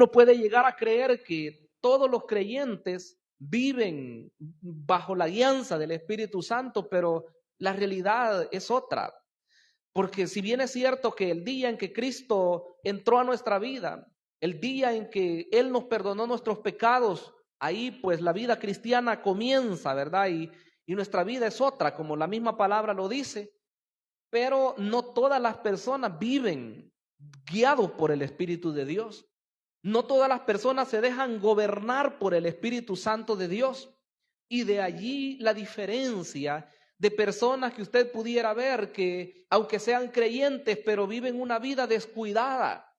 Uno puede llegar a creer que todos los creyentes viven bajo la guianza del Espíritu Santo, pero la realidad es otra. Porque si bien es cierto que el día en que Cristo entró a nuestra vida, el día en que Él nos perdonó nuestros pecados, ahí pues la vida cristiana comienza, ¿verdad? Y nuestra vida es otra, como la misma palabra lo dice, pero no todas las personas viven guiados por el Espíritu de Dios. No todas las personas se dejan gobernar por el Espíritu Santo de Dios. Y de allí la diferencia de personas que usted pudiera ver que, aunque sean creyentes, pero viven una vida descuidada,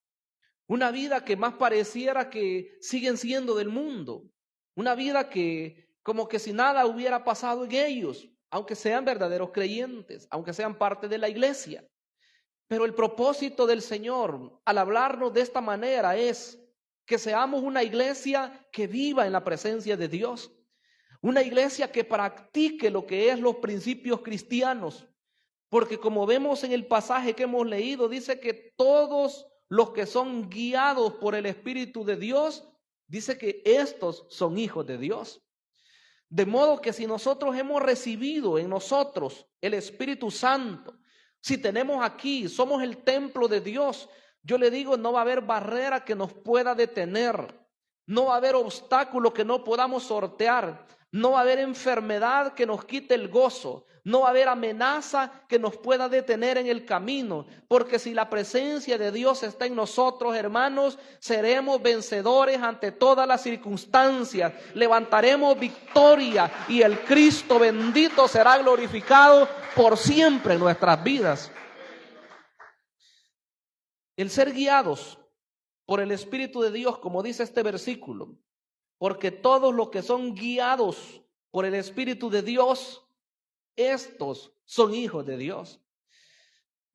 una vida que más pareciera que siguen siendo del mundo, una vida que como que si nada hubiera pasado en ellos, aunque sean verdaderos creyentes, aunque sean parte de la iglesia. Pero el propósito del Señor al hablarnos de esta manera es que seamos una iglesia que viva en la presencia de Dios, una iglesia que practique lo que es los principios cristianos, porque como vemos en el pasaje que hemos leído, dice que todos los que son guiados por el Espíritu de Dios, dice que estos son hijos de Dios. De modo que si nosotros hemos recibido en nosotros el Espíritu Santo, si tenemos aquí, somos el templo de Dios, yo le digo, no va a haber barrera que nos pueda detener, no va a haber obstáculo que no podamos sortear, no va a haber enfermedad que nos quite el gozo, no va a haber amenaza que nos pueda detener en el camino, porque si la presencia de Dios está en nosotros, hermanos, seremos vencedores ante todas las circunstancias, levantaremos victoria y el Cristo bendito será glorificado por siempre en nuestras vidas. El ser guiados por el Espíritu de Dios, como dice este versículo, porque todos los que son guiados por el Espíritu de Dios, estos son hijos de Dios.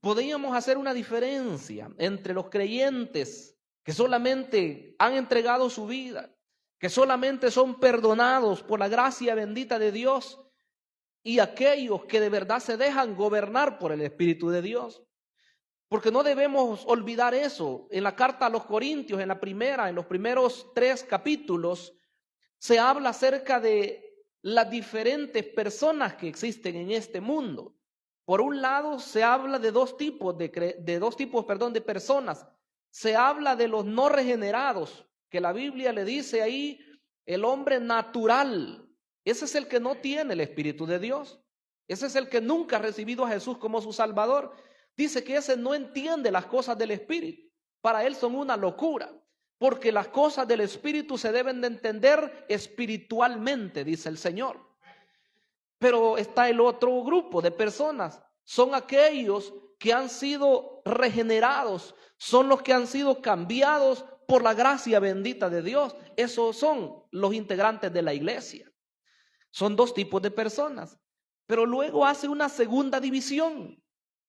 Podríamos hacer una diferencia entre los creyentes que solamente han entregado su vida, que solamente son perdonados por la gracia bendita de Dios, y aquellos que de verdad se dejan gobernar por el Espíritu de Dios. Porque no debemos olvidar eso. En la carta a los Corintios, en los primeros 3 capítulos, se habla acerca de las diferentes personas que existen en este mundo. Por un lado, se habla de dos tipos de personas. Se habla de los no regenerados, que la Biblia le dice ahí, el hombre natural. Ese es el que no tiene el Espíritu de Dios. Ese es el que nunca ha recibido a Jesús como su Salvador. Dice que ese no entiende las cosas del Espíritu. Para él son una locura. Porque las cosas del Espíritu se deben de entender espiritualmente, dice el Señor. Pero está el otro grupo de personas. Son aquellos que han sido regenerados. Son los que han sido cambiados por la gracia bendita de Dios. Esos son los integrantes de la iglesia. Son 2 tipos de personas. Pero luego hace una segunda división.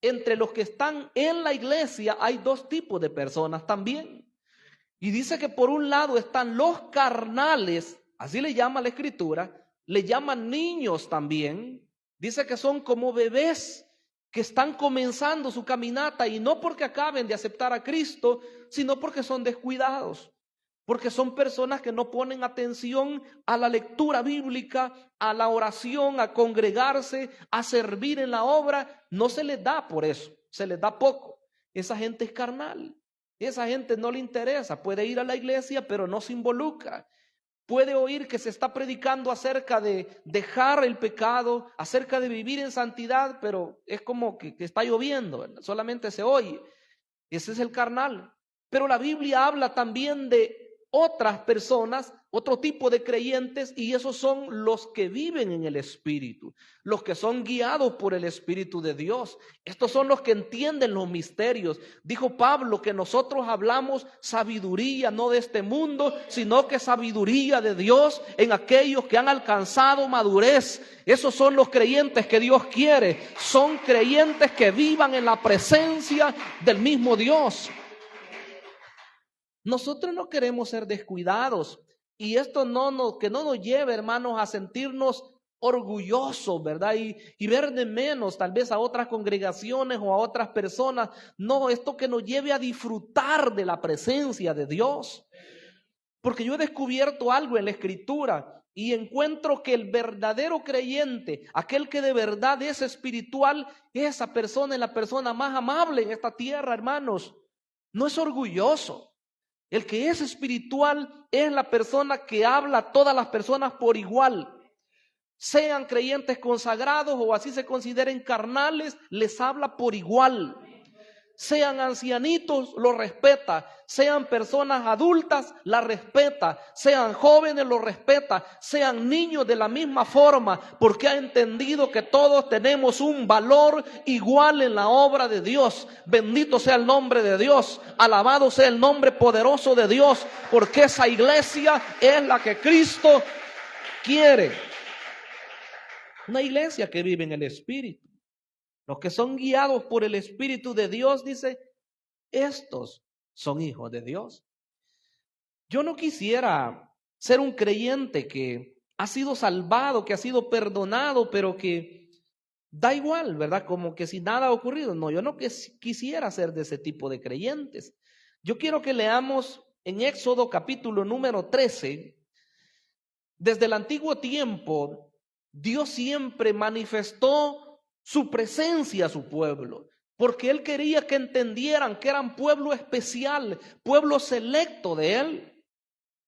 Entre los que están en la iglesia hay 2 tipos de personas también. Y dice que por un lado están los carnales, así le llama la Escritura, le llaman niños también. Dice que son como bebés que están comenzando su caminata y no porque acaben de aceptar a Cristo, sino porque son descuidados. Porque son personas que no ponen atención a la lectura bíblica, a la oración, a congregarse, a servir en la obra. No se les da por eso, se les da poco. Esa gente es carnal. Esa gente no le interesa, puede ir a la iglesia, pero no se involucra. Puede oír que se está predicando acerca de dejar el pecado, acerca de vivir en santidad, pero es como que está lloviendo, ¿verdad? Solamente se oye. Ese es el carnal. Pero la Biblia habla también de otras personas, otro tipo de creyentes, y esos son los que viven en el Espíritu, los que son guiados por el Espíritu de Dios. Estos son los que entienden los misterios. Dijo Pablo que nosotros hablamos sabiduría no de este mundo, sino que sabiduría de Dios en aquellos que han alcanzado madurez. Esos son los creyentes que Dios quiere. Son creyentes que vivan en la presencia del mismo Dios. Nosotros no queremos ser descuidados y esto que no nos lleve, hermanos, a sentirnos orgullosos, ¿verdad? Y ver de menos tal vez a otras congregaciones o a otras personas. No, esto que nos lleve a disfrutar de la presencia de Dios. Porque yo he descubierto algo en la Escritura y encuentro que el verdadero creyente, aquel que de verdad es espiritual, esa persona es la persona más amable en esta tierra, hermanos. No es orgulloso. El que es espiritual es la persona que habla a todas las personas por igual. Sean creyentes consagrados o así se consideren carnales, les habla por igual. Sean ancianitos, lo respeta. Sean personas adultas, la respeta. Sean jóvenes, lo respeta. Sean niños de la misma forma, porque ha entendido que todos tenemos un valor igual en la obra de Dios. Bendito sea el nombre de Dios. Alabado sea el nombre poderoso de Dios, porque esa iglesia es la que Cristo quiere. Una iglesia que vive en el Espíritu. Los que son guiados por el Espíritu de Dios, dice, estos son hijos de Dios. Yo no quisiera ser un creyente que ha sido salvado, que ha sido perdonado, pero que da igual, ¿verdad? Como que si nada ha ocurrido. No, yo no quisiera ser de ese tipo de creyentes. Yo quiero que leamos en Éxodo capítulo número 13. Desde el antiguo tiempo, Dios siempre manifestó su presencia a su pueblo, porque Él quería que entendieran que eran pueblo especial, pueblo selecto de Él.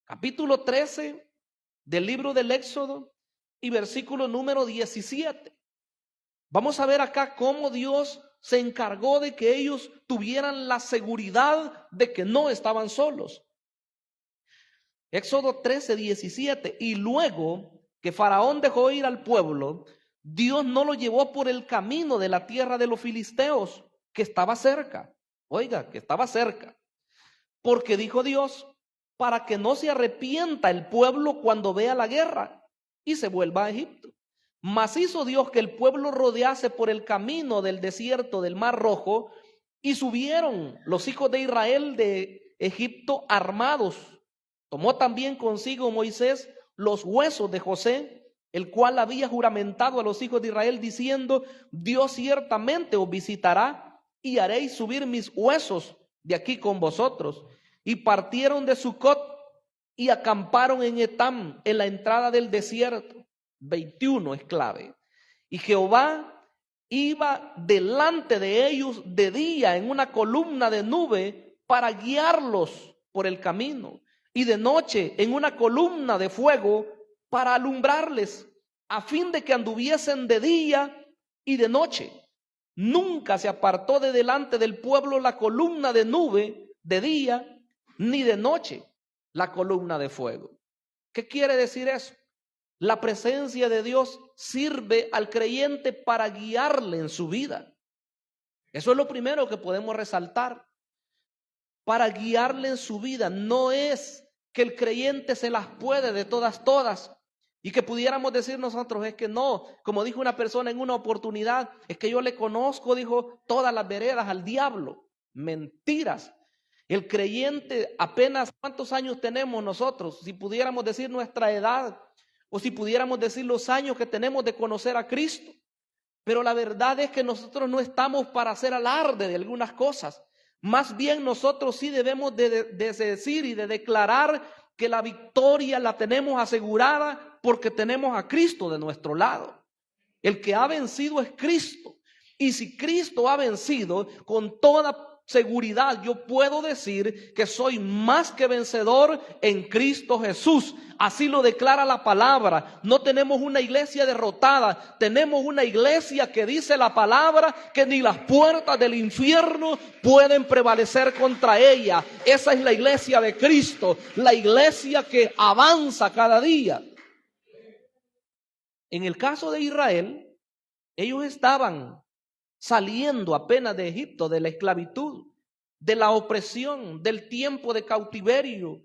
Capítulo 13 del libro del Éxodo y versículo número 17. Vamos a ver acá cómo Dios se encargó de que ellos tuvieran la seguridad de que no estaban solos. Éxodo 13, 17. Y luego que Faraón dejó ir al pueblo, Dios no lo llevó por el camino de la tierra de los filisteos, que estaba cerca. Oiga, que estaba cerca. Porque dijo Dios, para que no se arrepienta el pueblo cuando vea la guerra y se vuelva a Egipto. Mas hizo Dios que el pueblo rodease por el camino del desierto del Mar Rojo, y subieron los hijos de Israel de Egipto armados. Tomó también consigo Moisés los huesos de José, el cual había juramentado a los hijos de Israel diciendo, Dios ciertamente os visitará y haréis subir mis huesos de aquí con vosotros. Y partieron de Sucot y acamparon en Etam, en la entrada del desierto. 21 es clave. Y Jehová iba delante de ellos de día en una columna de nube para guiarlos por el camino, y de noche en una columna de fuego para alumbrarles, a fin de que anduviesen de día y de noche. Nunca se apartó de delante del pueblo la columna de nube de día, ni de noche la columna de fuego. ¿Qué quiere decir eso? La presencia de Dios sirve al creyente para guiarle en su vida. Eso es lo primero que podemos resaltar. Para guiarle en su vida. No es que el creyente se las puede de todas y que pudiéramos decir nosotros, es que no, como dijo una persona en una oportunidad, es que yo le conozco, dijo, todas las veredas al diablo. Mentiras. El creyente, apenas cuántos años tenemos nosotros, si pudiéramos decir nuestra edad, o si pudiéramos decir los años que tenemos de conocer a Cristo. Pero la verdad es que nosotros no estamos para hacer alarde de algunas cosas. Más bien nosotros sí debemos de decir y de declarar que la victoria la tenemos asegurada porque tenemos a Cristo de nuestro lado. El que ha vencido es Cristo. Y si Cristo ha vencido, con toda seguridad yo puedo decir que soy más que vencedor en Cristo Jesús. Así lo declara la palabra. No tenemos una iglesia derrotada, tenemos una iglesia que dice la palabra que ni las puertas del infierno pueden prevalecer contra ella. Esa es la iglesia de Cristo, la iglesia que avanza cada día. En el caso de Israel, ellos estaban saliendo apenas de Egipto, de la esclavitud, de la opresión, del tiempo de cautiverio.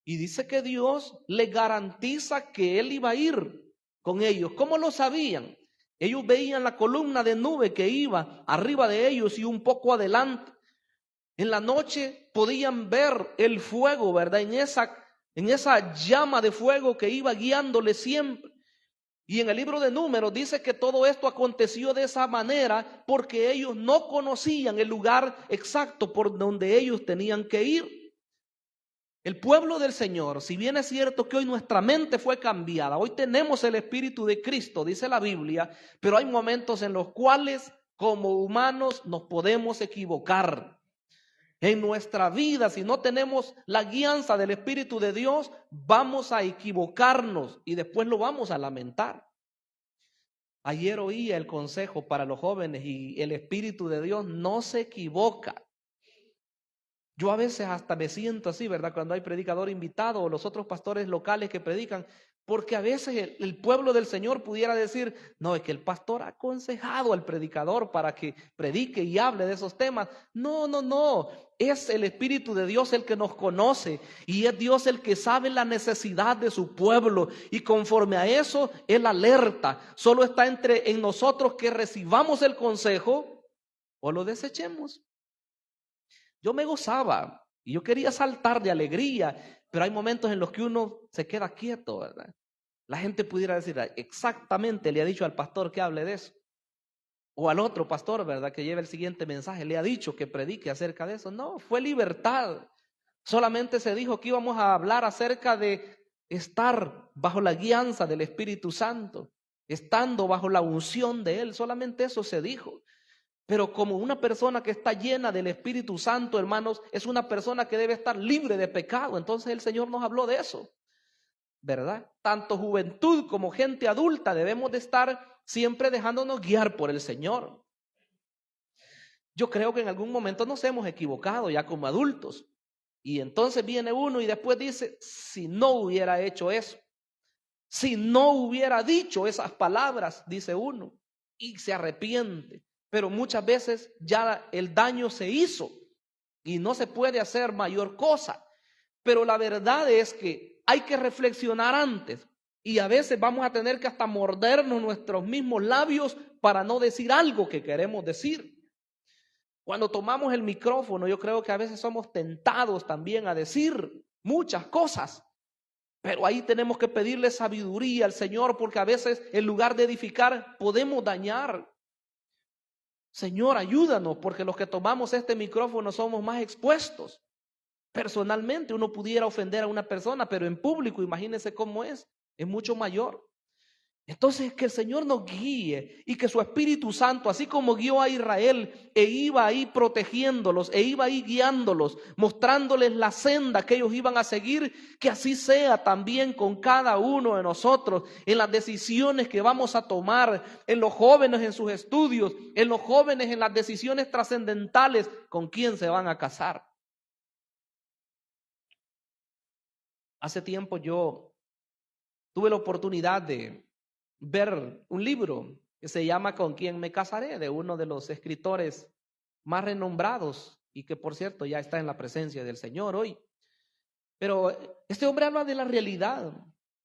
Y dice que Dios le garantiza que Él iba a ir con ellos. ¿Cómo lo sabían? Ellos veían la columna de nube que iba arriba de ellos y un poco adelante. En la noche podían ver el fuego, ¿verdad? En esa llama de fuego que iba guiándole siempre. Y en el libro de Números dice que todo esto aconteció de esa manera porque ellos no conocían el lugar exacto por donde ellos tenían que ir. El pueblo del Señor, si bien es cierto que hoy nuestra mente fue cambiada, hoy tenemos el Espíritu de Cristo, dice la Biblia, pero hay momentos en los cuales como humanos nos podemos equivocar. En nuestra vida, si no tenemos la guianza del Espíritu de Dios, vamos a equivocarnos y después lo vamos a lamentar. Ayer oía el consejo para los jóvenes y el Espíritu de Dios no se equivoca. Yo a veces hasta me siento así, ¿verdad? Cuando hay predicador invitado o los otros pastores locales que predican, porque a veces el pueblo del Señor pudiera decir, no, es que el pastor ha aconsejado al predicador para que predique y hable de esos temas. No, no, no, es el Espíritu de Dios el que nos conoce y es Dios el que sabe la necesidad de su pueblo y conforme a eso, Él alerta. Solo está en nosotros que recibamos el consejo o lo desechemos. Yo me gozaba y yo quería saltar de alegría, pero hay momentos en los que uno se queda quieto, ¿verdad? La gente pudiera decir, exactamente, le ha dicho al pastor que hable de eso. O al otro pastor, ¿verdad? Que lleve el siguiente mensaje, le ha dicho que predique acerca de eso. No, fue libertad. Solamente se dijo que íbamos a hablar acerca de estar bajo la guianza del Espíritu Santo, estando bajo la unción de Él. Solamente eso se dijo. Pero como una persona que está llena del Espíritu Santo, hermanos, es una persona que debe estar libre de pecado. Entonces el Señor nos habló de eso, ¿verdad? Tanto juventud como gente adulta debemos de estar siempre dejándonos guiar por el Señor. Yo creo que en algún momento nos hemos equivocado ya como adultos. Y entonces viene uno y después dice, si no hubiera hecho eso, si no hubiera dicho esas palabras, dice uno, y se arrepiente. Pero muchas veces ya el daño se hizo y no se puede hacer mayor cosa. Pero la verdad es que hay que reflexionar antes y a veces vamos a tener que hasta mordernos nuestros mismos labios para no decir algo que queremos decir. Cuando tomamos el micrófono, yo creo que a veces somos tentados también a decir muchas cosas. Pero ahí tenemos que pedirle sabiduría al Señor porque a veces en lugar de edificar podemos dañar. Señor, ayúdanos, porque los que tomamos este micrófono somos más expuestos. Personalmente uno pudiera ofender a una persona, pero en público, imagínense cómo es mucho mayor. Entonces que el Señor nos guíe y que su Espíritu Santo, así como guió a Israel e iba ahí protegiéndolos, e iba ahí guiándolos, mostrándoles la senda que ellos iban a seguir, que así sea también con cada uno de nosotros, en las decisiones que vamos a tomar, en los jóvenes en sus estudios, en los jóvenes en las decisiones trascendentales, con quién se van a casar. Hace tiempo yo tuve la oportunidad de ver un libro que se llama ¿Con quién me casaré?, de uno de los escritores más renombrados y que por cierto ya está en la presencia del Señor hoy. Pero este hombre habla de la realidad,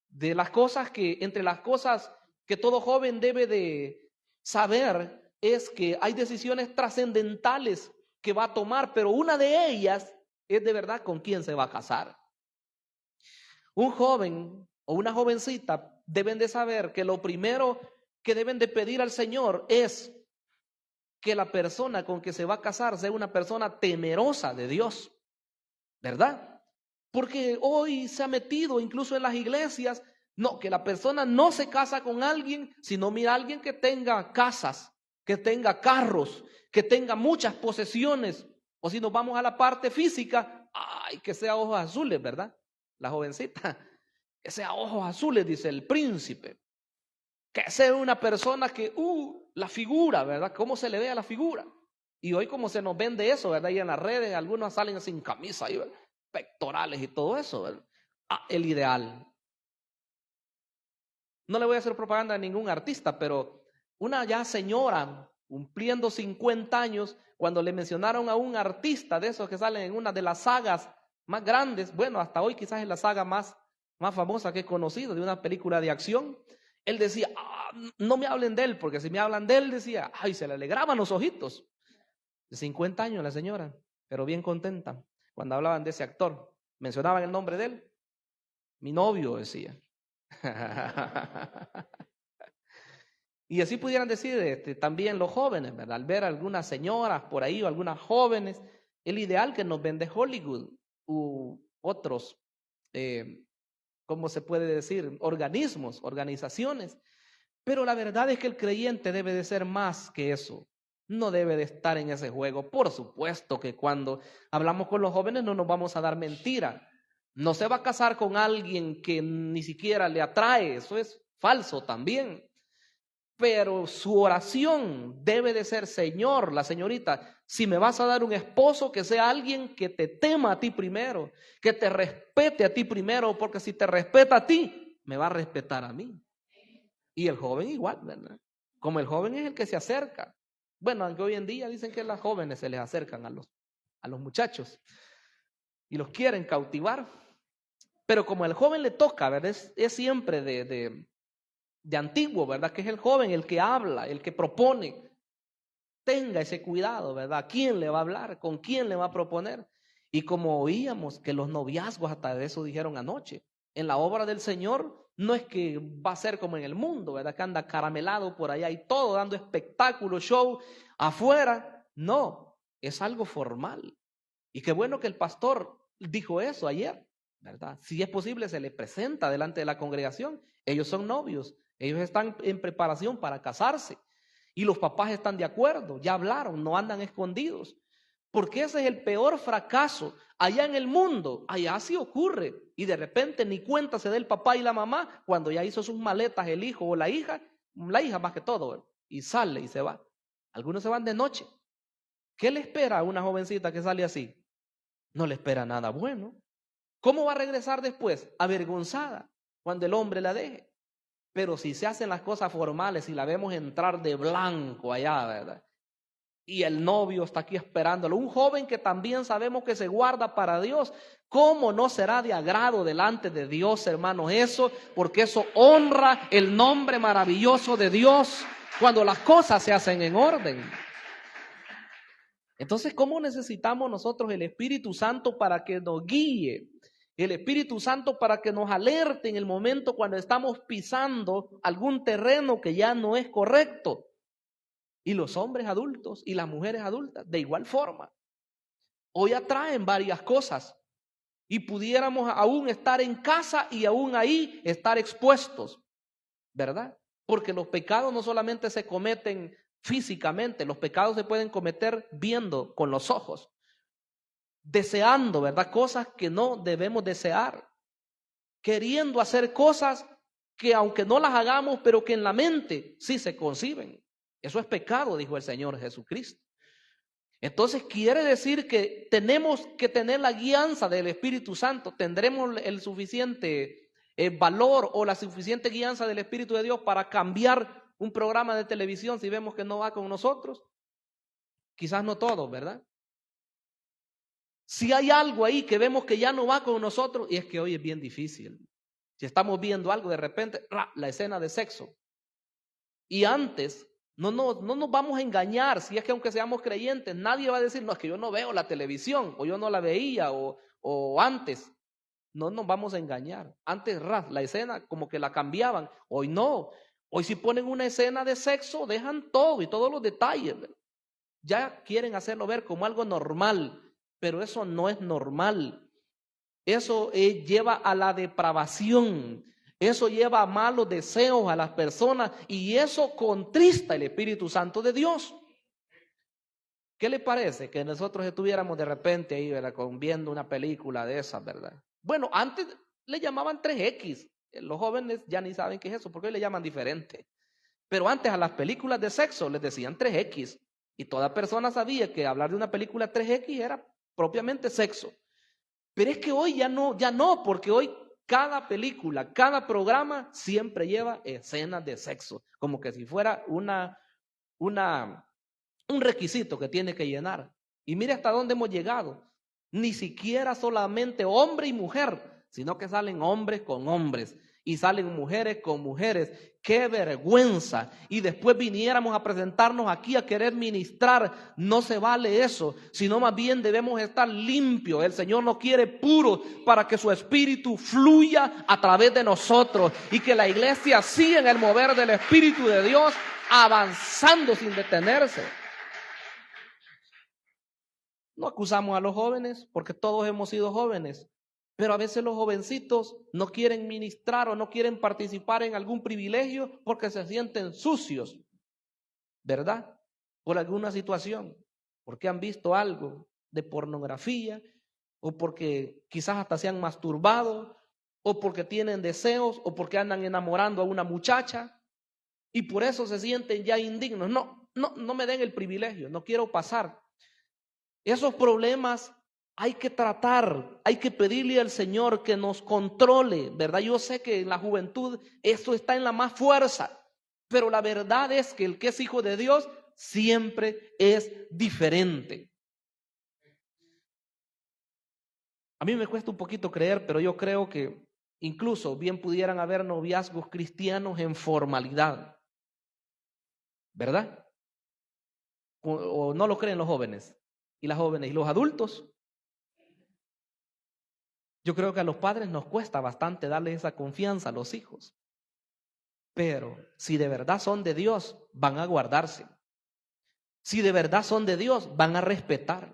de las cosas que, entre las cosas que todo joven debe de saber es que hay decisiones trascendentales que va a tomar, pero una de ellas es de verdad con quién se va a casar. Un joven o una jovencita deben de saber que lo primero que deben de pedir al Señor es que la persona con que se va a casar sea una persona temerosa de Dios, ¿verdad? Porque hoy se ha metido incluso en las iglesias, no, que la persona no se casa con alguien, sino mira a alguien que tenga casas, que tenga carros, que tenga muchas posesiones, o si nos vamos a la parte física, ay, que sea ojos azules, ¿verdad? La jovencita, que sea ojos azules, dice el príncipe. Que sea una persona que, la figura, ¿verdad? ¿Cómo se le ve a la figura? Y hoy como se nos vende eso, ¿verdad? Y en las redes algunos salen sin camisa, ¿verdad? Pectorales y todo eso, ¿verdad? El ideal. No le voy a hacer propaganda a ningún artista, pero una ya señora cumpliendo 50 años, cuando le mencionaron a un artista de esos que salen en una de las sagas más grandes, bueno, hasta hoy quizás es la saga más famosa que he conocido, de una película de acción, él decía, no me hablen de él, porque si me hablan de él, decía, ay, se le alegraban los ojitos. De 50 años la señora, pero bien contenta. Cuando hablaban de ese actor, mencionaban el nombre de él. Mi novio, decía. Y así pudieran decir también los jóvenes, ¿verdad? Al ver algunas señoras por ahí o algunas jóvenes, el ideal que nos vende Hollywood o otros, ¿cómo se puede decir? Organismos, organizaciones. Pero la verdad es que el creyente debe de ser más que eso. No debe de estar en ese juego. Por supuesto que cuando hablamos con los jóvenes no nos vamos a dar mentira. No se va a casar con alguien que ni siquiera le atrae. Eso es falso también. Pero su oración debe de ser: Señor, la señorita, si me vas a dar un esposo, que sea alguien que te tema a ti primero, que te respete a ti primero, porque si te respeta a ti, me va a respetar a mí. Y el joven igual, ¿verdad? Como el joven es el que se acerca. Bueno, aunque hoy en día dicen que las jóvenes se les acercan a los muchachos y los quieren cautivar. Pero como el joven le toca, ¿verdad? Es siempre de antiguo, ¿verdad? Que es el joven el que habla, el que propone. Tenga ese cuidado, ¿verdad? ¿A quién le va a hablar? ¿Con quién le va a proponer? Y como oíamos que los noviazgos, hasta de eso dijeron anoche, en la obra del Señor no es que va a ser como en el mundo, ¿verdad? Que anda caramelado por allá y todo, dando espectáculo, show afuera. No, es algo formal. Y qué bueno que el pastor dijo eso ayer, ¿verdad? Si es posible, se le presenta delante de la congregación. Ellos son novios, ellos están en preparación para casarse. Y los papás están de acuerdo, ya hablaron, no andan escondidos. Porque ese es el peor fracaso. Allá en el mundo, allá sí ocurre. Y de repente ni cuenta se da el papá y la mamá cuando ya hizo sus maletas el hijo o la hija más que todo, ¿verdad? Y sale y se va. Algunos se van de noche. ¿Qué le espera a una jovencita que sale así? No le espera nada bueno. ¿Cómo va a regresar después? Avergonzada, cuando el hombre la deje. Pero si se hacen las cosas formales y la vemos entrar de blanco allá, ¿verdad? Y el novio está aquí esperándolo, un joven que también sabemos que se guarda para Dios, ¿cómo no será de agrado delante de Dios, hermanos? Eso, porque eso honra el nombre maravilloso de Dios cuando las cosas se hacen en orden. Entonces, ¿cómo necesitamos nosotros el Espíritu Santo para que nos guíe? El Espíritu Santo para que nos alerte en el momento cuando estamos pisando algún terreno que ya no es correcto. Y los hombres adultos y las mujeres adultas, de igual forma. Hoy atraen varias cosas y pudiéramos aún estar en casa y aún ahí estar expuestos, ¿verdad? Porque los pecados no solamente se cometen físicamente, los pecados se pueden cometer viendo con los ojos, deseando, ¿verdad? Cosas que no debemos desear, queriendo hacer cosas que aunque no las hagamos, pero que en la mente sí se conciben. Eso es pecado, dijo el Señor Jesucristo. Entonces quiere decir que tenemos que tener la guianza del Espíritu Santo. ¿Tendremos el suficiente valor o la suficiente guianza del Espíritu de Dios para cambiar un programa de televisión si vemos que no va con nosotros? Quizás no todos, ¿verdad? Si hay algo ahí que vemos que ya no va con nosotros, y es que hoy es bien difícil. Si estamos viendo algo de repente, la escena de sexo. Y antes, no nos vamos a engañar, si es que aunque seamos creyentes, nadie va a decir, no, es que yo no veo la televisión, o yo no la veía, o antes. No nos vamos a engañar. Antes la escena como que la cambiaban, hoy no. Hoy si ponen una escena de sexo, dejan todo y todos los detalles. Ya quieren hacerlo ver como algo normal, pero eso no es normal. Eso lleva a la depravación. Eso lleva a malos deseos a las personas y eso contrista el Espíritu Santo de Dios. ¿Qué le parece que nosotros estuviéramos de repente ahí, ¿verdad? Viendo una película de esas, ¿verdad? Bueno, antes le llamaban 3X. Los jóvenes ya ni saben qué es eso, porque hoy le llaman diferente. Pero antes a las películas de sexo les decían 3X. Y toda persona sabía que hablar de una película 3X era propiamente sexo. Pero es que hoy ya no, porque hoy cada película, cada programa siempre lleva escenas de sexo, como que si fuera un requisito que tiene que llenar. Y mire hasta dónde hemos llegado. Ni siquiera solamente hombre y mujer, sino que salen hombres con hombres y salen mujeres con mujeres. ¡Qué vergüenza! Y después viniéramos a presentarnos aquí a querer ministrar. No se vale eso, sino más bien debemos estar limpios. El Señor nos quiere puros para que su Espíritu fluya a través de nosotros y que la iglesia siga en el mover del Espíritu de Dios, avanzando sin detenerse. No acusamos a los jóvenes porque todos hemos sido jóvenes. Pero a veces los jovencitos no quieren ministrar o no quieren participar en algún privilegio porque se sienten sucios, ¿verdad? Por alguna situación, porque han visto algo de pornografía, o porque quizás hasta se han masturbado, o porque tienen deseos, o porque andan enamorando a una muchacha, y por eso se sienten ya indignos. No me den el privilegio, no quiero pasar. Esos problemas hay que tratar, hay que pedirle al Señor que nos controle, ¿verdad? Yo sé que en la juventud esto está en la más fuerza, pero la verdad es que el que es hijo de Dios siempre es diferente. A mí me cuesta un poquito creer, pero yo creo que incluso bien pudieran haber noviazgos cristianos en formalidad, ¿verdad? O no lo creen los jóvenes y las jóvenes y los adultos. Yo creo que a los padres nos cuesta bastante darles esa confianza a los hijos. Pero si de verdad son de Dios, van a guardarse. Si de verdad son de Dios, van a respetar.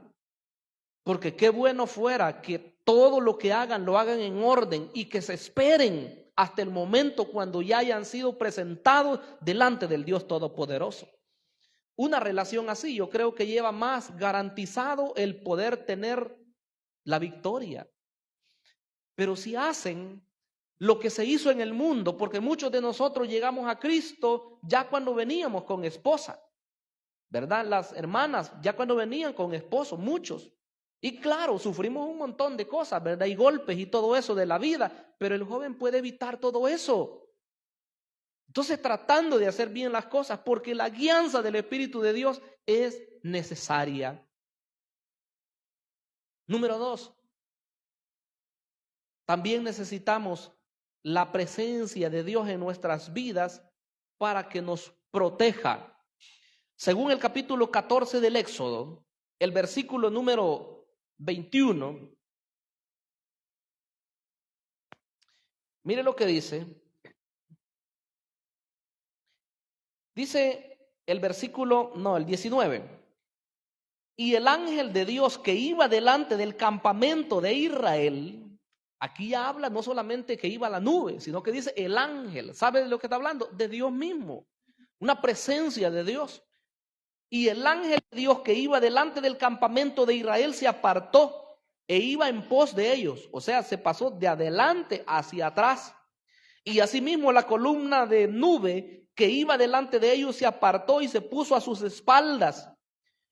Porque qué bueno fuera que todo lo que hagan, lo hagan en orden y que se esperen hasta el momento cuando ya hayan sido presentados delante del Dios Todopoderoso. Una relación así yo creo que lleva más garantizado el poder tener la victoria. Pero si hacen lo que se hizo en el mundo, porque muchos de nosotros llegamos a Cristo ya cuando veníamos con esposa, ¿verdad? Las hermanas ya cuando venían con esposo, muchos. Y claro, sufrimos un montón de cosas, ¿verdad? Y golpes y todo eso de la vida, pero el joven puede evitar todo eso. Entonces, tratando de hacer bien las cosas, porque la guianza del Espíritu de Dios es necesaria. Número 2, también necesitamos la presencia de Dios en nuestras vidas para que nos proteja. Según el capítulo 14 del Éxodo, el versículo número 21, mire lo que dice. Dice el versículo, el 19. Y el ángel de Dios que iba delante del campamento de Israel, aquí ya habla no solamente que iba a la nube, sino que dice el ángel. ¿Sabe de lo que está hablando? De Dios mismo, una presencia de Dios. Y el ángel de Dios que iba delante del campamento de Israel se apartó e iba en pos de ellos. O sea, se pasó de adelante hacia atrás. Y asimismo la columna de nube que iba delante de ellos se apartó y se puso a sus espaldas.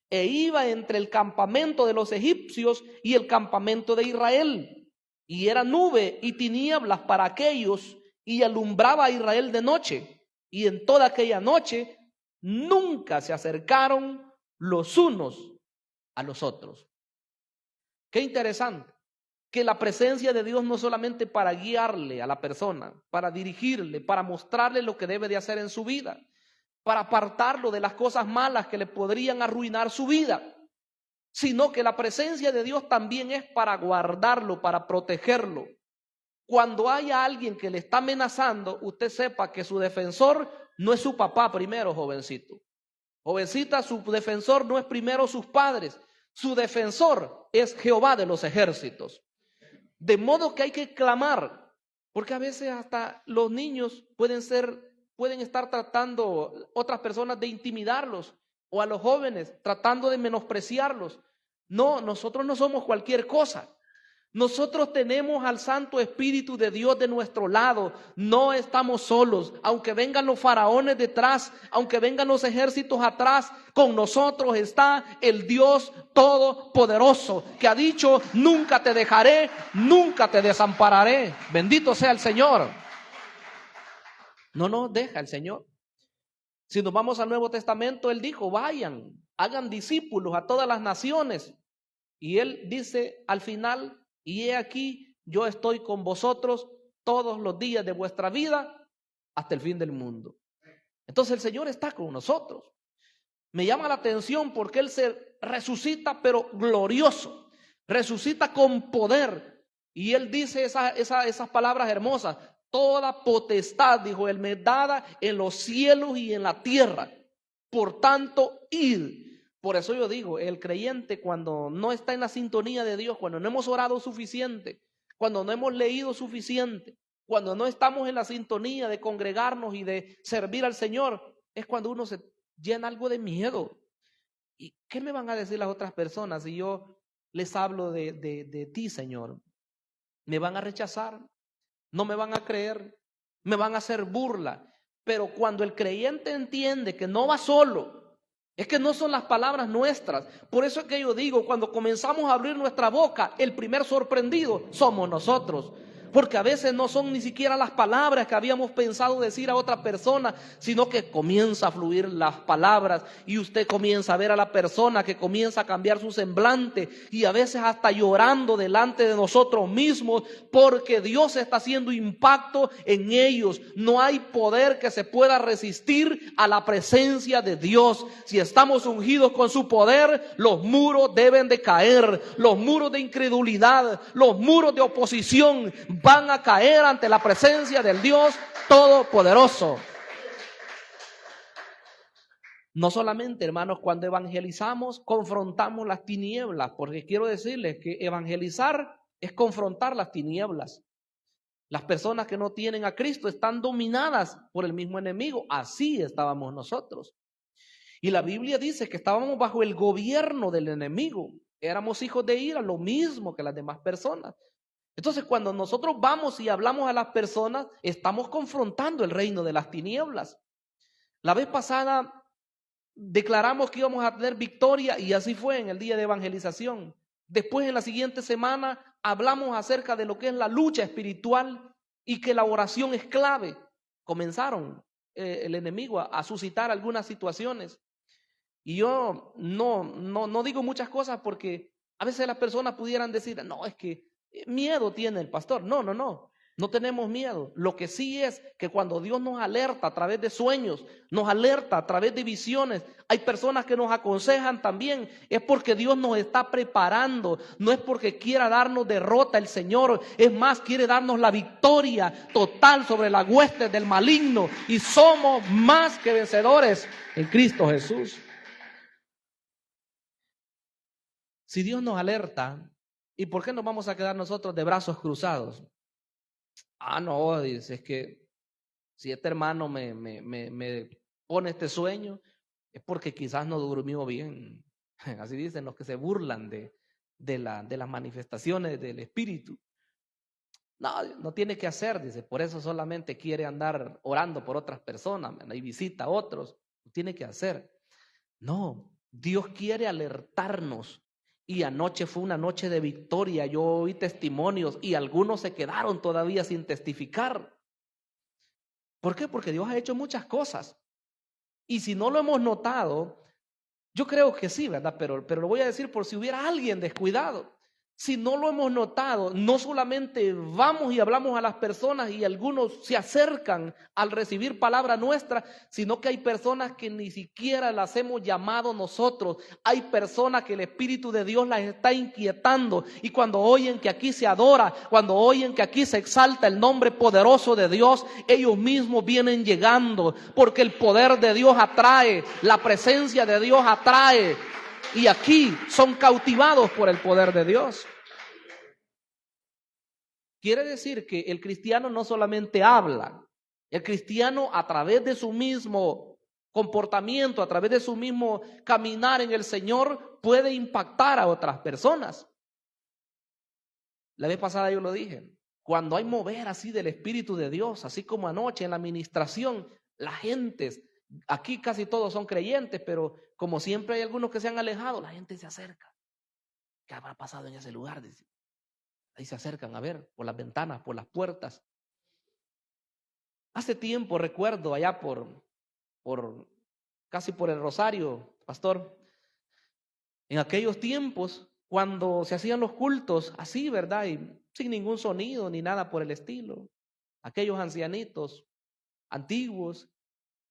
E iba entre el campamento de los egipcios y el campamento de Israel. Y era nube y tinieblas para aquellos, y alumbraba a Israel de noche. Y en toda aquella noche nunca se acercaron los unos a los otros. Qué interesante, que la presencia de Dios no solamente para guiarle a la persona, para dirigirle, para mostrarle lo que debe de hacer en su vida, para apartarlo de las cosas malas que le podrían arruinar su vida, sino que la presencia de Dios también es para guardarlo, para protegerlo. Cuando haya alguien que le está amenazando, usted sepa que su defensor no es su papá primero, jovencito. Jovencita, su defensor no es primero sus padres, su defensor es Jehová de los ejércitos. De modo que hay que clamar, porque a veces hasta los niños pueden estar tratando otras personas de intimidarlos, o a los jóvenes tratando de menospreciarlos. No, nosotros no somos cualquier cosa. Nosotros tenemos al Santo Espíritu de Dios de nuestro lado. No estamos solos. Aunque vengan los faraones detrás, aunque vengan los ejércitos atrás, con nosotros está el Dios Todopoderoso, que ha dicho: nunca te dejaré, nunca te desampararé. Bendito sea el Señor. No nos deja el Señor. Si nos vamos al Nuevo Testamento, Él dijo: vayan, hagan discípulos a todas las naciones. Y Él dice al final: y he aquí, yo estoy con vosotros todos los días de vuestra vida hasta el fin del mundo. Entonces el Señor está con nosotros. Me llama la atención porque Él se resucita, pero glorioso, resucita con poder. Y Él dice esas palabras hermosas: toda potestad, dijo Él, me es dada en los cielos y en la tierra. Por tanto, id. Por eso yo digo, el creyente cuando no está en la sintonía de Dios, cuando no hemos orado suficiente, cuando no hemos leído suficiente, cuando no estamos en la sintonía de congregarnos y de servir al Señor, es cuando uno se llena algo de miedo. ¿Y qué me van a decir las otras personas si yo les hablo de ti, Señor? ¿Me van a rechazar? ¿No me van a creer? ¿Me van a hacer burla? Pero cuando el creyente entiende que no va solo, es que no son las palabras nuestras. Por eso es que yo digo, cuando comenzamos a abrir nuestra boca, el primer sorprendido somos nosotros. Porque a veces no son ni siquiera las palabras que habíamos pensado decir a otra persona, sino que comienza a fluir las palabras y usted comienza a ver a la persona que comienza a cambiar su semblante y a veces hasta llorando delante de nosotros mismos porque Dios está haciendo impacto en ellos. No hay poder que se pueda resistir a la presencia de Dios. Si estamos ungidos con su poder, los muros deben de caer, los muros de incredulidad, los muros de oposición van a caer ante la presencia del Dios Todopoderoso. No solamente, hermanos, cuando evangelizamos, confrontamos las tinieblas, porque quiero decirles que evangelizar es confrontar las tinieblas. Las personas que no tienen a Cristo están dominadas por el mismo enemigo. Así estábamos nosotros. Y la Biblia dice que estábamos bajo el gobierno del enemigo. Éramos hijos de ira, lo mismo que las demás personas. Entonces, cuando nosotros vamos y hablamos a las personas, estamos confrontando el reino de las tinieblas. La vez pasada declaramos que íbamos a tener victoria y así fue en el día de evangelización. Después, en la siguiente semana, hablamos acerca de lo que es la lucha espiritual y que la oración es clave. Comenzaron el enemigo a suscitar algunas situaciones. Y yo no digo muchas cosas porque a veces las personas pudieran decir, no, es que miedo tiene el pastor. No tenemos miedo. Lo que sí es que cuando Dios nos alerta a través de sueños, nos alerta a través de visiones, hay personas que nos aconsejan también, es porque Dios nos está preparando, no es porque quiera darnos derrota el Señor, es más, quiere darnos la victoria total sobre las huestes del maligno y somos más que vencedores en Cristo Jesús. Si Dios nos alerta, ¿y por qué nos vamos a quedar nosotros de brazos cruzados? No, dice, es que si este hermano me pone este sueño, es porque quizás no durmió bien. Así dicen los que se burlan de las manifestaciones del Espíritu. No tiene que hacer, dice, por eso solamente quiere andar orando por otras personas y visita a otros. No tiene que hacer. No, Dios quiere alertarnos. Y anoche fue una noche de victoria. Yo oí testimonios y algunos se quedaron todavía sin testificar. ¿Por qué? Porque Dios ha hecho muchas cosas. Y si no lo hemos notado, yo creo que sí, ¿verdad? Pero lo voy a decir por si hubiera alguien descuidado. Si no lo hemos notado, no solamente vamos y hablamos a las personas y algunos se acercan al recibir palabra nuestra, sino que hay personas que ni siquiera las hemos llamado nosotros. Hay personas que el Espíritu de Dios las está inquietando y cuando oyen que aquí se adora, cuando oyen que aquí se exalta el nombre poderoso de Dios, ellos mismos vienen llegando porque el poder de Dios atrae, la presencia de Dios atrae. Y aquí son cautivados por el poder de Dios. Quiere decir que el cristiano no solamente habla, el cristiano a través de su mismo comportamiento, a través de su mismo caminar en el Señor, puede impactar a otras personas. La vez pasada yo lo dije, cuando hay mover así del Espíritu de Dios, así como anoche en la administración, la gente, aquí casi todos son creyentes, pero como siempre hay algunos que se han alejado, la gente se acerca. ¿Qué habrá pasado en ese lugar? Dice. Ahí se acercan a ver por las ventanas, por las puertas. Hace tiempo recuerdo allá casi por el Rosario, pastor, en aquellos tiempos cuando se hacían los cultos así, ¿verdad? Y sin ningún sonido ni nada por el estilo. Aquellos ancianitos antiguos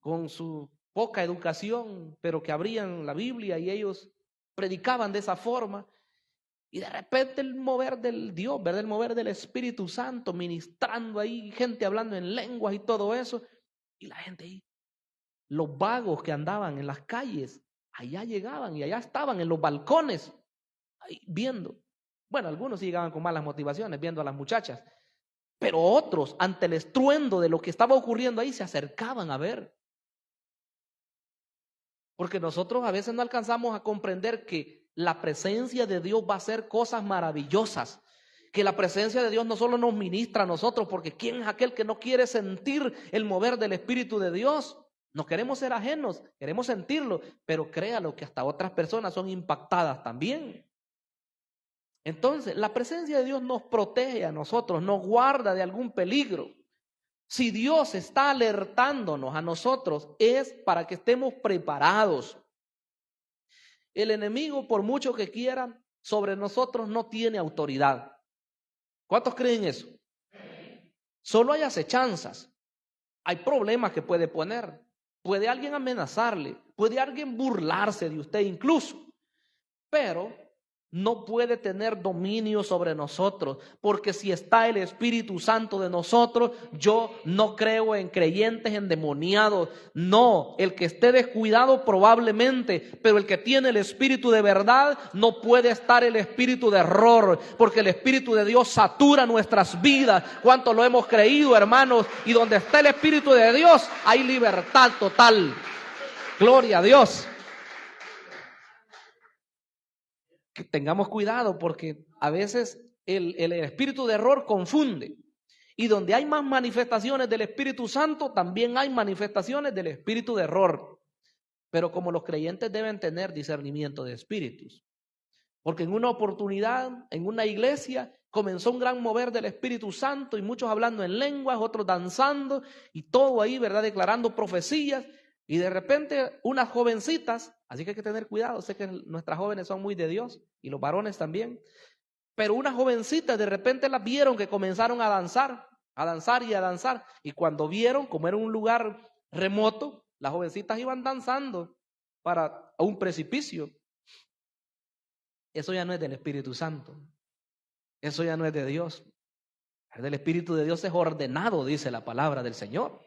con su poca educación, pero que abrían la Biblia y ellos predicaban de esa forma. Y de repente el mover del Dios, ¿verdad? El mover del Espíritu Santo, ministrando ahí, gente hablando en lenguas y todo eso. Y la gente ahí, los vagos que andaban en las calles, allá llegaban y allá estaban en los balcones, ahí viendo. Bueno, algunos sí llegaban con malas motivaciones viendo a las muchachas, pero otros, ante el estruendo de lo que estaba ocurriendo ahí, se acercaban a ver. Porque nosotros a veces no alcanzamos a comprender que la presencia de Dios va a hacer cosas maravillosas. Que la presencia de Dios no solo nos ministra a nosotros, porque ¿quién es aquel que no quiere sentir el mover del Espíritu de Dios? No queremos ser ajenos, queremos sentirlo, pero créalo que hasta otras personas son impactadas también. Entonces, la presencia de Dios nos protege a nosotros, nos guarda de algún peligro. Si Dios está alertándonos a nosotros, es para que estemos preparados. El enemigo, por mucho que quiera, sobre nosotros no tiene autoridad. ¿Cuántos creen eso? Solo hay acechanzas. Hay problemas que puede poner. Puede alguien amenazarle, puede alguien burlarse de usted incluso, pero no puede tener dominio sobre nosotros, porque si está el Espíritu Santo de nosotros, yo no creo en creyentes endemoniados, no, el que esté descuidado probablemente, pero el que tiene el Espíritu de verdad, no puede estar el espíritu de error, porque el Espíritu de Dios satura nuestras vidas. ¿Cuánto lo hemos creído, hermanos? Y donde está el Espíritu de Dios, hay libertad total. Gloria a Dios. Que tengamos cuidado, porque a veces el espíritu de error confunde, y donde hay más manifestaciones del Espíritu Santo, también hay manifestaciones del espíritu de error. Pero como los creyentes deben tener discernimiento de espíritus, porque en una oportunidad, en una iglesia, comenzó un gran mover del Espíritu Santo, y muchos hablando en lenguas, otros danzando, y todo ahí, ¿verdad?, declarando profecías. Y de repente unas jovencitas, así que hay que tener cuidado, sé que nuestras jóvenes son muy de Dios y los varones también, pero unas jovencitas de repente las vieron que comenzaron a danzar y a danzar, y cuando vieron, como era un lugar remoto, las jovencitas iban danzando para un precipicio. Eso ya no es del Espíritu Santo, eso ya no es de Dios. El del Espíritu de Dios es ordenado, dice la palabra del Señor.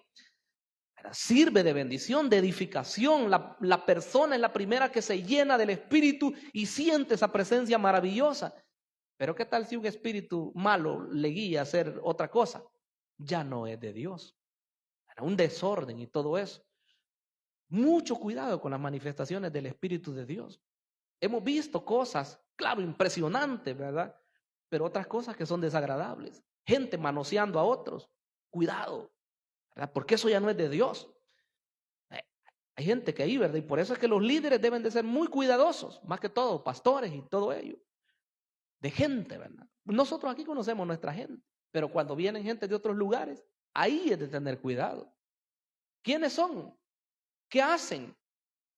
Sirve de bendición, de edificación. La persona es la primera que se llena del Espíritu y siente esa presencia maravillosa. Pero ¿qué tal si un espíritu malo le guía a hacer otra cosa? Ya no es de Dios. Un desorden y todo eso. Mucho cuidado con las manifestaciones del Espíritu de Dios. Hemos visto cosas, claro, impresionantes, ¿verdad? Pero otras cosas que son desagradables. Gente manoseando a otros. Cuidado, ¿verdad? Porque eso ya no es de Dios. Hay gente que ahí, ¿verdad? Y por eso es que los líderes deben de ser muy cuidadosos, más que todo, pastores y todo ello. De gente, ¿verdad? Nosotros aquí conocemos nuestra gente, pero cuando vienen gente de otros lugares, ahí es de tener cuidado. ¿Quiénes son? ¿Qué hacen?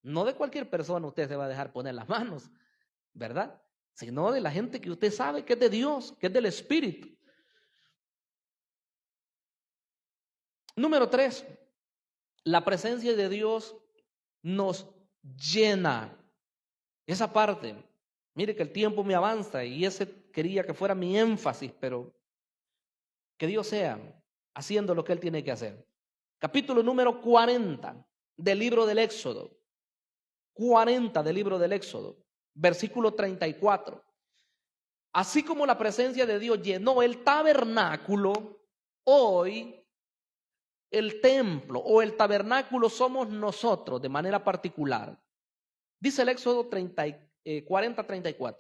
No de cualquier persona usted se va a dejar poner las manos, ¿verdad? Sino de la gente que usted sabe que es de Dios, que es del Espíritu. Número 3, la presencia de Dios nos llena. Esa parte, mire que el tiempo me avanza y ese quería que fuera mi énfasis, pero que Dios sea haciendo lo que Él tiene que hacer. Capítulo número 40 del libro del Éxodo. 40 del libro del Éxodo, versículo 34. Así como la presencia de Dios llenó el tabernáculo, hoy el templo o el tabernáculo somos nosotros de manera particular. Dice el Éxodo 40:34.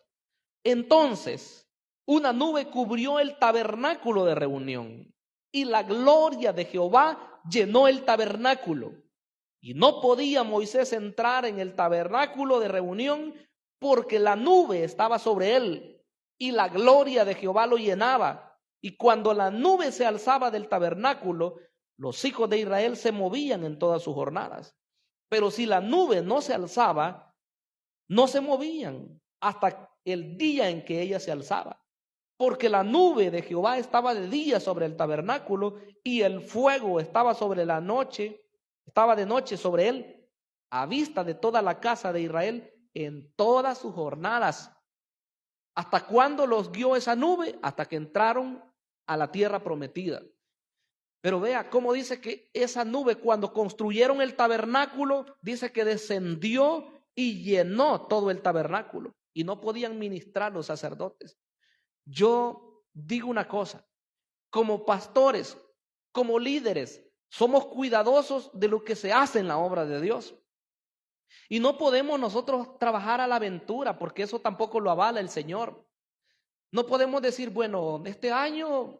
Entonces, una nube cubrió el tabernáculo de reunión y la gloria de Jehová llenó el tabernáculo. Y no podía Moisés entrar en el tabernáculo de reunión porque la nube estaba sobre él y la gloria de Jehová lo llenaba. Y cuando la nube se alzaba del tabernáculo, los hijos de Israel se movían en todas sus jornadas. Pero si la nube no se alzaba, no se movían hasta el día en que ella se alzaba. Porque la nube de Jehová estaba de día sobre el tabernáculo y el fuego estaba sobre la noche, estaba de noche sobre él, a vista de toda la casa de Israel en todas sus jornadas. ¿Hasta cuándo los guió esa nube? Hasta que entraron a la tierra prometida. Pero vea cómo dice que esa nube, cuando construyeron el tabernáculo, dice que descendió y llenó todo el tabernáculo y no podían ministrar los sacerdotes. Yo digo una cosa, como pastores, como líderes, somos cuidadosos de lo que se hace en la obra de Dios. Y no podemos nosotros trabajar a la aventura, porque eso tampoco lo avala el Señor. No podemos decir, bueno, este año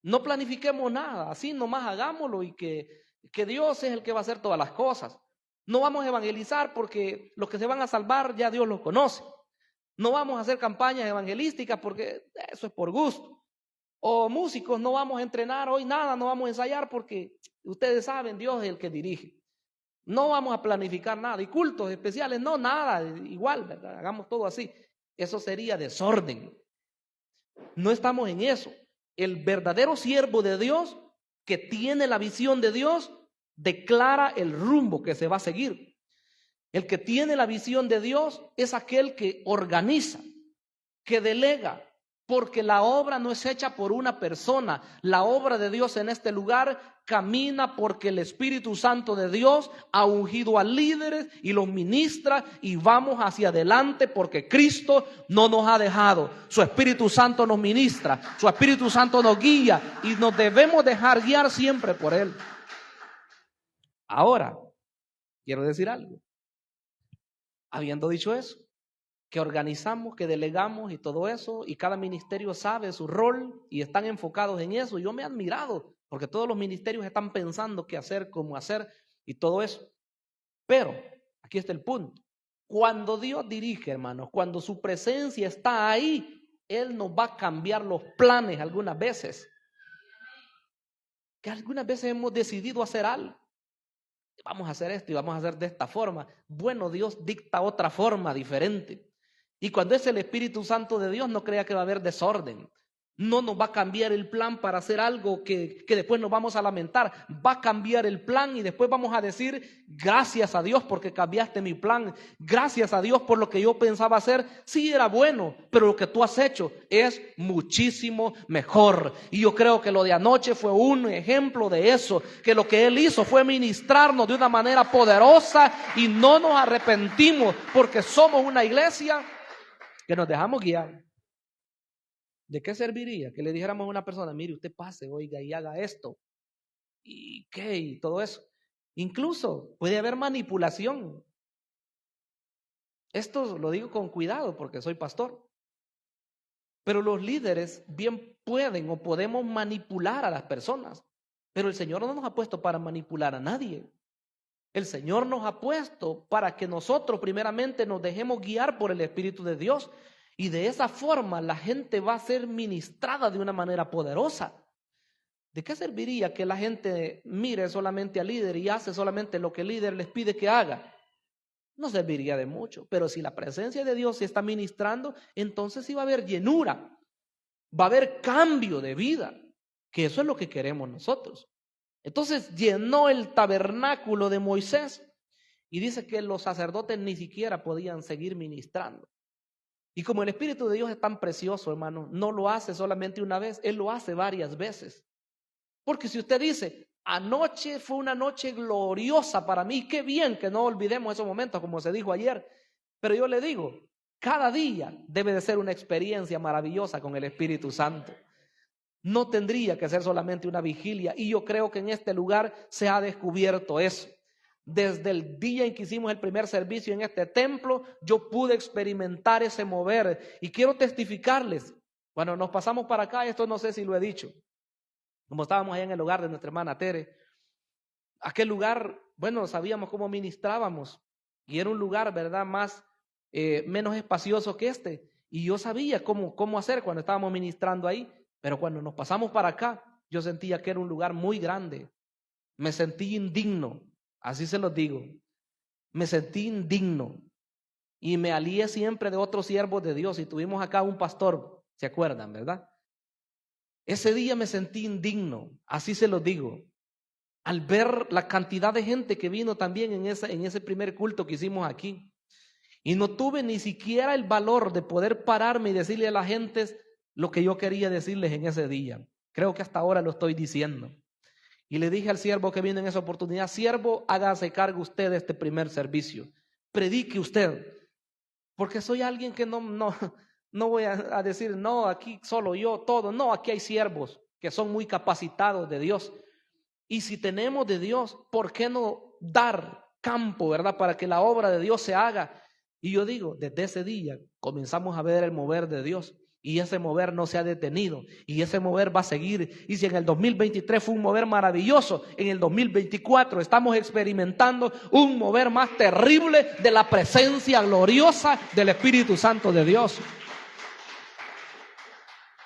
no planifiquemos nada, así nomás hagámoslo y que Dios es el que va a hacer todas las cosas. No vamos a evangelizar porque los que se van a salvar ya Dios los conoce. No vamos a hacer campañas evangelísticas porque eso es por gusto. O músicos, no vamos a entrenar hoy nada, no vamos a ensayar porque ustedes saben, Dios es el que dirige. No vamos a planificar nada. Y cultos especiales, no, nada, igual, ¿verdad? Hagamos todo así. Eso sería desorden. No estamos en eso. El verdadero siervo de Dios, que tiene la visión de Dios, declara el rumbo que se va a seguir. El que tiene la visión de Dios es aquel que organiza, que delega, porque la obra no es hecha por una persona. La obra de Dios en este lugar camina porque el Espíritu Santo de Dios ha ungido a líderes y los ministra, y vamos hacia adelante porque Cristo no nos ha dejado. Su Espíritu Santo nos ministra, su Espíritu Santo nos guía y nos debemos dejar guiar siempre por Él. Ahora, quiero decir algo. Habiendo dicho eso, que organizamos, que delegamos y todo eso, y cada ministerio sabe su rol y están enfocados en eso. Yo me he admirado, porque todos los ministerios están pensando qué hacer, cómo hacer y todo eso. Pero, aquí está el punto. Cuando Dios dirige, hermanos, cuando su presencia está ahí, Él nos va a cambiar los planes algunas veces. Que algunas veces hemos decidido hacer algo. Vamos a hacer esto y vamos a hacer de esta forma. Bueno, Dios dicta otra forma diferente. Y cuando es el Espíritu Santo de Dios, no crea que va a haber desorden. No nos va a cambiar el plan para hacer algo que después nos vamos a lamentar. Va a cambiar el plan y después vamos a decir, gracias a Dios porque cambiaste mi plan. Gracias a Dios por lo que yo pensaba hacer. Sí, era bueno, pero lo que tú has hecho es muchísimo mejor. Y yo creo que lo de anoche fue un ejemplo de eso. Que lo que Él hizo fue ministrarnos de una manera poderosa y no nos arrepentimos porque somos una iglesia que nos dejamos guiar. ¿De qué serviría que le dijéramos a una persona, mire, usted pase, oiga, y haga esto? ¿Y qué? Y todo eso. Incluso puede haber manipulación. Esto lo digo con cuidado porque soy pastor. Pero los líderes bien pueden o podemos manipular a las personas. Pero el Señor no nos ha puesto para manipular a nadie. El Señor nos ha puesto para que nosotros primeramente nos dejemos guiar por el Espíritu de Dios. Y de esa forma la gente va a ser ministrada de una manera poderosa. ¿De qué serviría que la gente mire solamente al líder y hace solamente lo que el líder les pide que haga? No serviría de mucho. Pero si la presencia de Dios se está ministrando, entonces sí va a haber llenura. Va a haber cambio de vida. Que eso es lo que queremos nosotros. Entonces llenó el tabernáculo de Moisés y dice que los sacerdotes ni siquiera podían seguir ministrando. Y como el Espíritu de Dios es tan precioso, hermano, no lo hace solamente una vez, Él lo hace varias veces. Porque si usted dice, anoche fue una noche gloriosa para mí, qué bien que no olvidemos esos momentos como se dijo ayer. Pero yo le digo, cada día debe de ser una experiencia maravillosa con el Espíritu Santo. No tendría que ser solamente una vigilia, y yo creo que en este lugar se ha descubierto eso. Desde el día en que hicimos el primer servicio en este templo, yo pude experimentar ese mover, y quiero testificarles, cuando nos pasamos para acá, esto no sé si lo he dicho, como estábamos allá en el hogar de nuestra hermana Tere, aquel lugar, bueno, sabíamos cómo ministrábamos, y era un lugar, ¿verdad?, menos espacioso que este, y yo sabía cómo hacer cuando estábamos ministrando ahí. Pero cuando nos pasamos para acá, yo sentía que era un lugar muy grande. Me sentí indigno, así se los digo. Me sentí indigno y me alié siempre de otros siervos de Dios. Y tuvimos acá un pastor, ¿se acuerdan, verdad? Ese día me sentí indigno, así se los digo. Al ver la cantidad de gente que vino también en ese primer culto que hicimos aquí. Y no tuve ni siquiera el valor de poder pararme y decirle a la gente lo que yo quería decirles en ese día. Creo que hasta ahora lo estoy diciendo. Y le dije al siervo que vino en esa oportunidad, siervo, hágase cargo usted de este primer servicio. Predique usted. Porque soy alguien que no No voy a decir, no, aquí solo yo, todo. No, aquí hay siervos que son muy capacitados de Dios. Y si tenemos de Dios, ¿por qué no dar campo, verdad? Para que la obra de Dios se haga. Y yo digo, desde ese día comenzamos a ver el mover de Dios. Y ese mover no se ha detenido. Y ese mover va a seguir. Y si en el 2023 fue un mover maravilloso, en el 2024 estamos experimentando un mover más terrible de la presencia gloriosa del Espíritu Santo de Dios.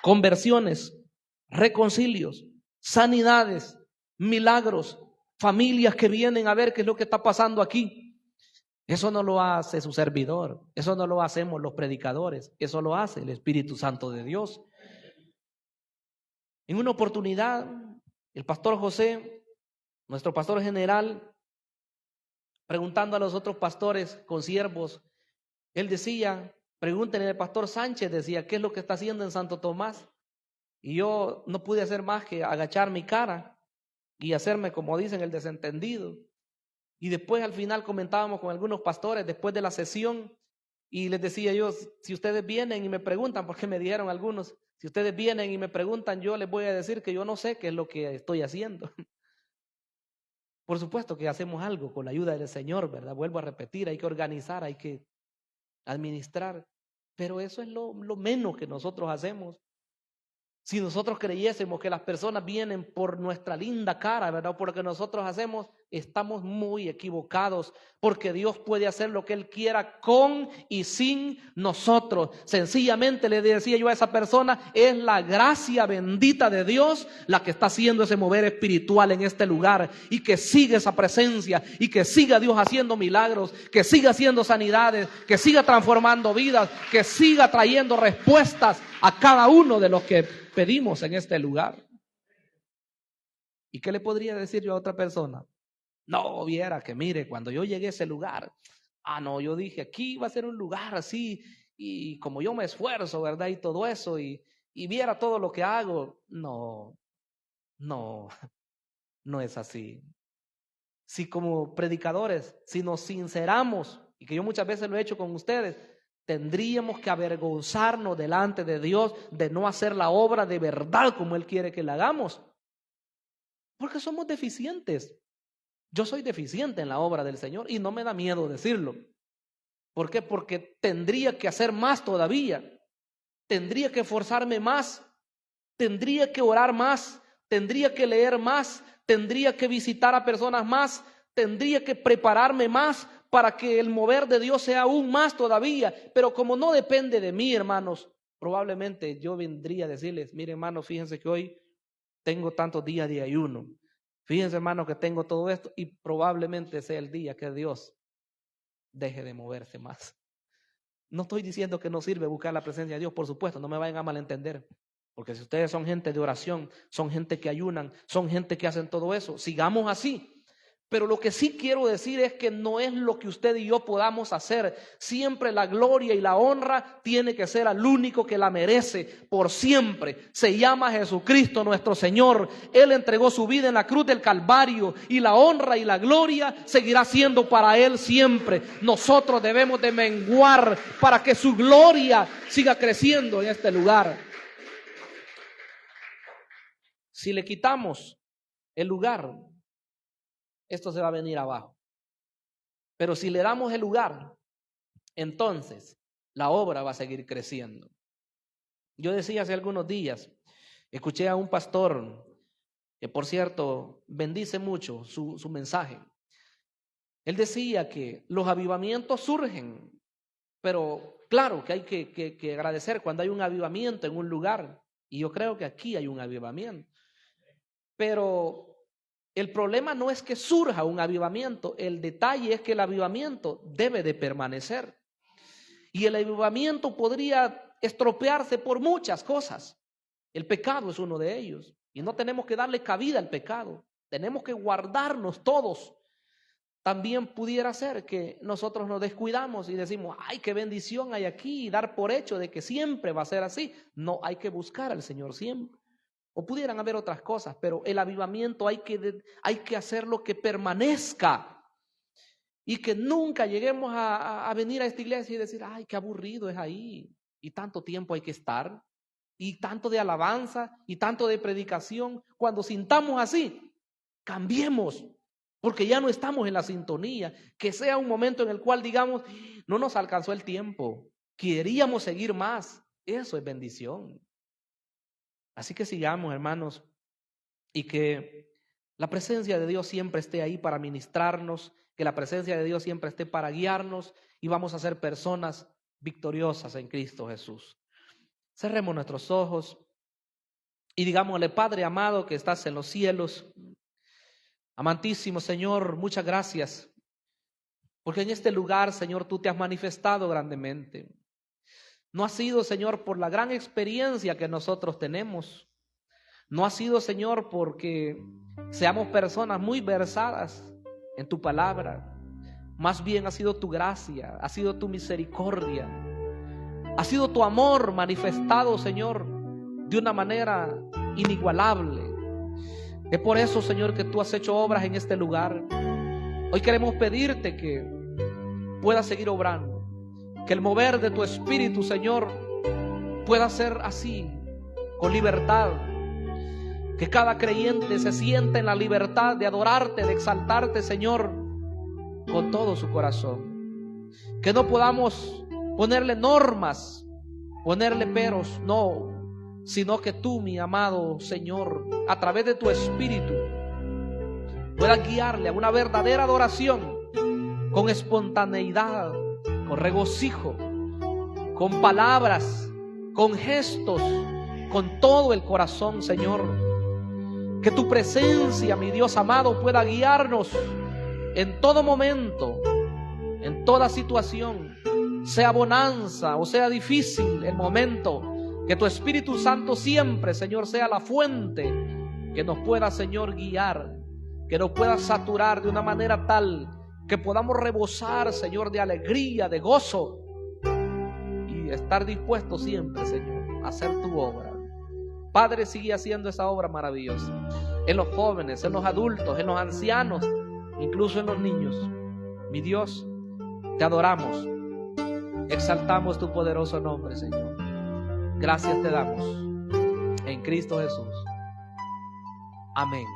Conversiones, reconcilios, sanidades, milagros, familias que vienen a ver qué es lo que está pasando aquí. Eso no lo hace su servidor, eso no lo hacemos los predicadores, eso lo hace el Espíritu Santo de Dios. En una oportunidad, el pastor José, nuestro pastor general, preguntando a los otros pastores, consiervos, él decía, pregúntenle al pastor Sánchez, decía, ¿qué es lo que está haciendo en Santo Tomás? Y yo no pude hacer más que agachar mi cara y hacerme, como dicen, el desentendido. Y después al final comentábamos con algunos pastores después de la sesión y les decía yo, si ustedes vienen y me preguntan, porque me dijeron algunos, si ustedes vienen y me preguntan, yo les voy a decir que yo no sé qué es lo que estoy haciendo. Por supuesto que hacemos algo con la ayuda del Señor, ¿verdad? Vuelvo a repetir, hay que organizar, hay que administrar, pero eso es lo menos que nosotros hacemos. Si nosotros creyésemos que las personas vienen por nuestra linda cara, ¿verdad? Por lo que nosotros hacemos, estamos muy equivocados, porque Dios puede hacer lo que Él quiera con y sin nosotros. Sencillamente le decía yo a esa persona, es la gracia bendita de Dios la que está haciendo ese mover espiritual en este lugar, y que siga esa presencia, y que siga Dios haciendo milagros, que siga haciendo sanidades, que siga transformando vidas, que siga trayendo respuestas a cada uno de los que pedimos en este lugar. ¿Y qué le podría decir yo a otra persona? No, viera que mire, cuando yo llegué a ese lugar, no, yo dije, aquí va a ser un lugar así, y como yo me esfuerzo, ¿verdad? Y todo eso, y viera todo lo que hago. No es así. Si como predicadores, si nos sinceramos, y que yo muchas veces lo he hecho con ustedes, tendríamos que avergonzarnos delante de Dios de no hacer la obra de verdad como Él quiere que la hagamos. Porque somos deficientes. Yo soy deficiente en la obra del Señor y no me da miedo decirlo. ¿Por qué? Porque tendría que hacer más todavía. Tendría que esforzarme más. Tendría que orar más. Tendría que leer más. Tendría que visitar a personas más. Tendría que prepararme más para que el mover de Dios sea aún más todavía. Pero como no depende de mí, hermanos, probablemente yo vendría a decirles, mire, hermanos, fíjense que hoy tengo tantos días de ayuno. Fíjense, hermanos, que tengo todo esto y probablemente sea el día que Dios deje de moverse más. No estoy diciendo que no sirve buscar la presencia de Dios, por supuesto, no me vayan a malentender. Porque si ustedes son gente de oración, son gente que ayunan, son gente que hacen todo eso, sigamos así. Pero lo que sí quiero decir es que no es lo que usted y yo podamos hacer. Siempre la gloria y la honra tiene que ser al único que la merece por siempre. Se llama Jesucristo nuestro Señor. Él entregó su vida en la cruz del Calvario y la honra y la gloria seguirá siendo para Él siempre. Nosotros debemos de menguar para que su gloria siga creciendo en este lugar. Si le quitamos el lugar, esto se va a venir abajo. Pero si le damos el lugar, entonces la obra va a seguir creciendo. Yo decía hace algunos días, escuché a un pastor que, por cierto, bendice mucho su mensaje. Él decía que los avivamientos surgen, pero claro que hay que agradecer cuando hay un avivamiento en un lugar. Y yo creo que aquí hay un avivamiento. Pero el problema no es que surja un avivamiento, el detalle es que el avivamiento debe de permanecer. Y el avivamiento podría estropearse por muchas cosas. El pecado es uno de ellos. Y no tenemos que darle cabida al pecado. Tenemos que guardarnos todos. También pudiera ser que nosotros nos descuidamos y decimos, ay, qué bendición hay aquí, y dar por hecho de que siempre va a ser así. No, hay que buscar al Señor siempre. O pudieran haber otras cosas, pero el avivamiento hay que hacerlo que permanezca y que nunca lleguemos a venir a esta iglesia y decir, ay, qué aburrido es ahí. y tanto tiempo hay que estar, y tanto de alabanza, y tanto de predicación. Cuando sintamos así, cambiemos, porque ya no estamos en la sintonía. Que sea un momento en el cual digamos, no nos alcanzó el tiempo, queríamos seguir más. Eso es bendición. Así que sigamos, hermanos, y que la presencia de Dios siempre esté ahí para ministrarnos, que la presencia de Dios siempre esté para guiarnos, y vamos a ser personas victoriosas en Cristo Jesús. Cerremos nuestros ojos y digámosle: Padre amado que estás en los cielos, amantísimo Señor, muchas gracias, porque en este lugar, Señor, tú te has manifestado grandemente. No ha sido, Señor, por la gran experiencia que nosotros tenemos. No ha sido, Señor, porque seamos personas muy versadas en tu palabra. Más bien ha sido tu gracia, ha sido tu misericordia, ha sido tu amor manifestado, Señor, de una manera inigualable. Es por eso, Señor, que tú has hecho obras en este lugar. Hoy queremos pedirte que puedas seguir obrando, que el mover de tu Espíritu, Señor, pueda ser así, con libertad. Que cada creyente se sienta en la libertad de adorarte, de exaltarte, Señor, con todo su corazón. Que no podamos ponerle normas, ponerle peros, no, sino que tú, mi amado Señor, a través de tu Espíritu, puedas guiarle a una verdadera adoración, con espontaneidad, con regocijo, con palabras, con gestos, con todo el corazón, Señor. Que tu presencia, mi Dios amado, pueda guiarnos en todo momento, en toda situación, sea bonanza o sea difícil el momento. Que tu Espíritu Santo siempre, Señor, sea la fuente que nos pueda, Señor, guiar, que nos pueda saturar de una manera tal que podamos rebosar, Señor, de alegría, de gozo, y estar dispuestos siempre, Señor, a hacer tu obra. Padre, sigue haciendo esa obra maravillosa en los jóvenes, en los adultos, en los ancianos, incluso en los niños. Mi Dios, te adoramos, exaltamos tu poderoso nombre, Señor. Gracias te damos en Cristo Jesús. Amén.